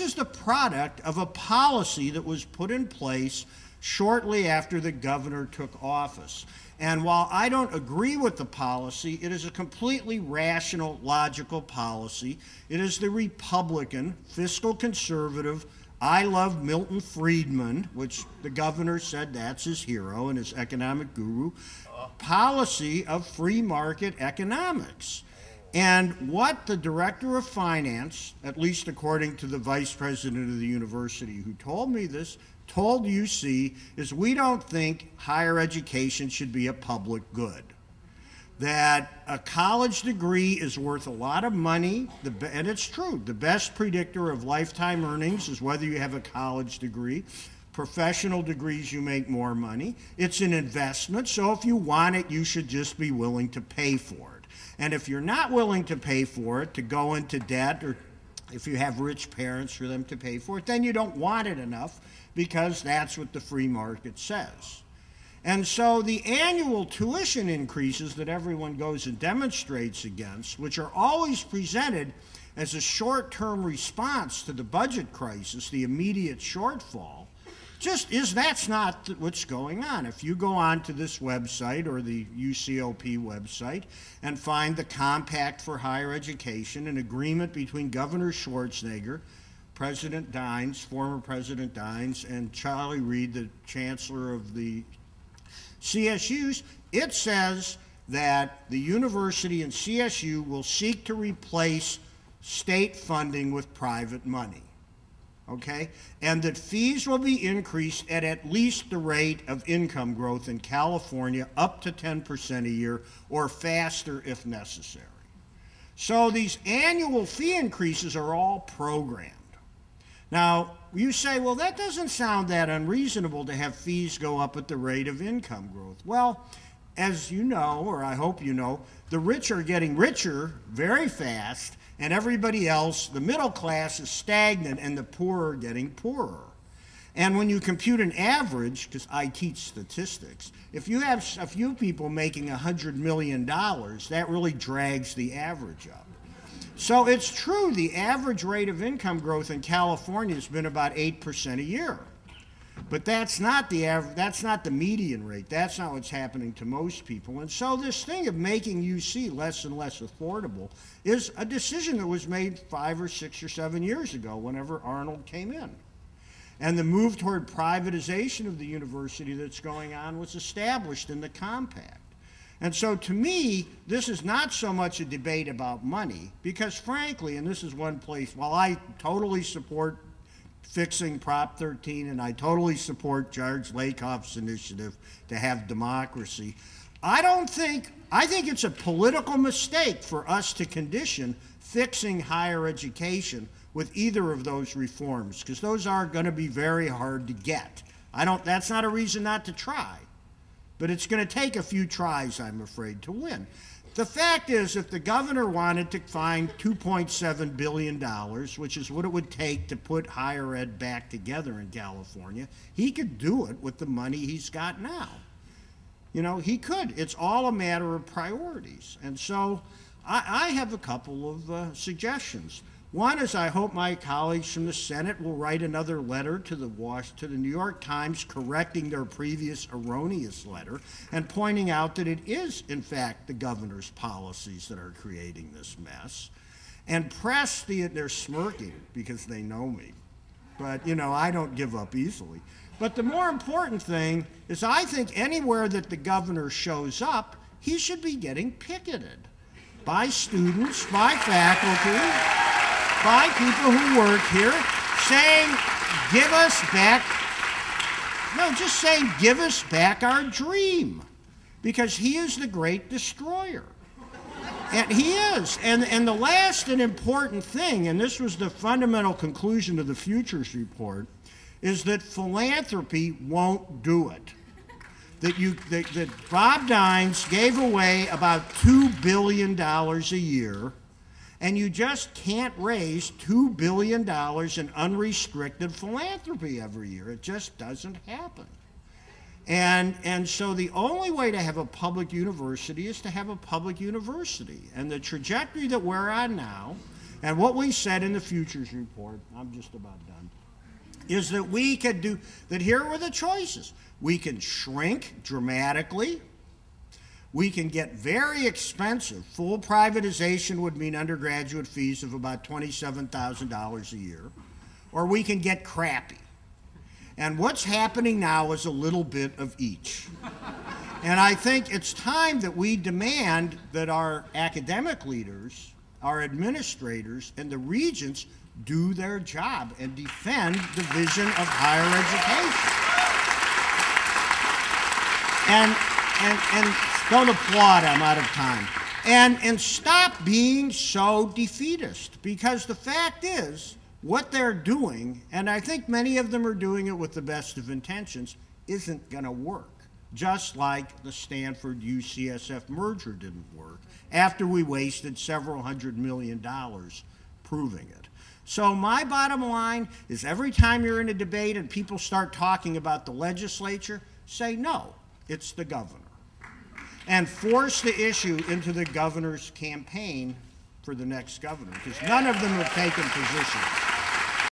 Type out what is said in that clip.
is the product of a policy that was put in place shortly after the governor took office. And while I don't agree with the policy, it is a completely rational, logical policy. It is the Republican, fiscal conservative, I love Milton Friedman, which the governor said that's his hero and his economic guru, policy of free market economics. And what the director of finance, at least according to the vice president of the university who told me this, told UC is we don't think higher education should be a public good. That a college degree is worth a lot of money, and it's true. The best predictor of lifetime earnings is whether you have a college degree. Professional degrees, you make more money. It's an investment, so if you want it, you should just be willing to pay for it. And if you're not willing to pay for it, to go into debt, or if you have rich parents for them to pay for it, then you don't want it enough, because that's what the free market says. And so the annual tuition increases that everyone goes and demonstrates against, which are always presented as a short-term response to the budget crisis, the immediate shortfall, that's not what's going on. If you go on to this website or the UCOP website and find the Compact for Higher Education, an agreement between Governor Schwarzenegger, President Dines, former President Dines, and Charlie Reed, the chancellor of the CSUs, it says that the university and CSU will seek to replace state funding with private money, okay? And that fees will be increased at least the rate of income growth in California, up to 10% a year, or faster if necessary. So these annual fee increases are all programmed. Now, you say, well, that doesn't sound that unreasonable to have fees go up at the rate of income growth. Well, as you know, or I hope you know, the rich are getting richer very fast, and everybody else, the middle class, is stagnant, and the poor are getting poorer. And when you compute an average, because I teach statistics, if you have a few people making $100 million, that really drags the average up. So it's true, the average rate of income growth in California has been about 8% a year. But that's not the median rate. That's not what's happening to most people. And so this thing of making UC less and less affordable is a decision that was made 5 or 6 or 7 years ago, whenever Arnold came in. And the move toward privatization of the university that's going on was established in the Compact. And so to me, this is not so much a debate about money, because frankly, and this is one place, while I totally support fixing Prop 13 and I totally support George Lakoff's initiative to have democracy, I think it's a political mistake for us to condition fixing higher education with either of those reforms, because those are going to be very hard to get. That's not a reason not to try. But it's going to take a few tries, I'm afraid, to win. The fact is, if the governor wanted to find $2.7 billion, which is what it would take to put higher ed back together in California, he could do it with the money he's got now. You know, he could. It's all a matter of priorities. And so I have a couple of suggestions. One is I hope my colleagues from the Senate will write another letter to the New York Times correcting their previous erroneous letter and pointing out that it is, in fact, the governor's policies that are creating this mess. And press they're smirking because they know me. But, you know, I don't give up easily. But the more important thing is I think anywhere that the governor shows up, he should be getting picketed by students, by faculty, by people who work here, saying, give us back, just saying, give us back our dream, because he is the great destroyer. And he is. And the last and important thing, and this was the fundamental conclusion of the Futures Report, is that philanthropy won't do it. That Bob Dines gave away about $2 billion a year, and you just can't raise $2 billion in unrestricted philanthropy every year. It just doesn't happen. And so the only way to have a public university is to have a public university. And the trajectory that we're on now And what we said in the futures report, I'm just about done, is that we could do, that here were the choices. We can shrink dramatically. We can get very expensive. Full privatization would mean undergraduate fees of about $27,000 a year. Or we can get crappy. And what's happening now is a little bit of each. And I think it's time that we demand that our academic leaders, our administrators, and the regents do their job and defend the vision of higher education. And don't applaud, I'm out of time. And stop being so defeatist, because the fact is, what they're doing, and I think many of them are doing it with the best of intentions, isn't going to work. Just like the Stanford-UCSF merger didn't work after we wasted several $100 million proving it. So my bottom line is every time you're in a debate and people start talking about the legislature, say no, it's the governor. And force the issue into the governor's campaign for the next governor, because none of them have taken positions.